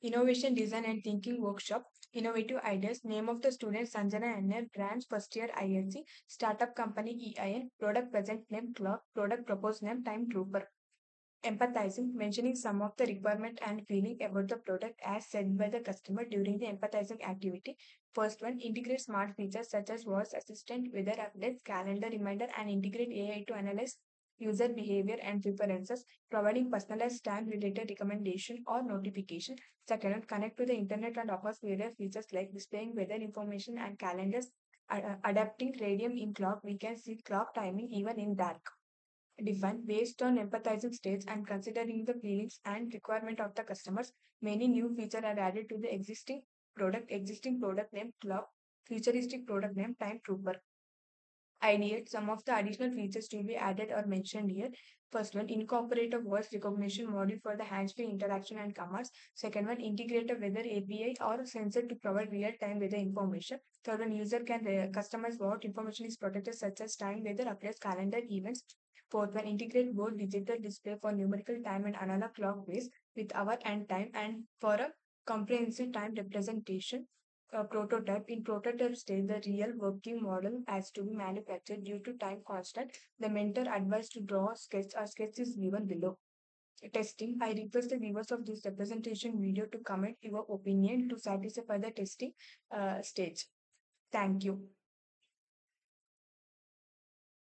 Innovation Design and Thinking Workshop, Innovative Ideas, name of the student Sanjana NR, branch first year ISC, startup company EIN, product present name clock, product proposed name time trooper. Empathizing, mentioning some of the requirement and feeling about the product as said by the customer during the empathizing activity. First one, integrate smart features such as voice assistant, weather updates, calendar reminder, and integrate AI to analyze user behavior and preferences, providing personalized time-related recommendation or notification. Second one, connect to the internet and offers various features like displaying weather information and calendars, adapting radium in clock. We can see clock timing even in dark. Define based on empathizing states and considering the feelings and requirement of the customers. Many new features are added to the existing product name clock, futuristic product name time trooper. Ideate some of the additional features to be added or mentioned here. First one, incorporate a voice recognition module for the hands-free interaction and commands. Second one, integrate a weather API or sensor to provide real-time weather information. Third one, user can customize what information is protected, such as time, weather updates, calendar events. Fourth one, integrate both digital display for numerical time and analog clock base with hour and time, and for a comprehensive time representation. Prototype. In prototype stage, the real working model has to be manufactured due to time constant. The mentor advised to draw a sketch. A sketch is given below. Testing. I request the viewers of this representation video to comment your opinion to satisfy the testing stage. Thank you.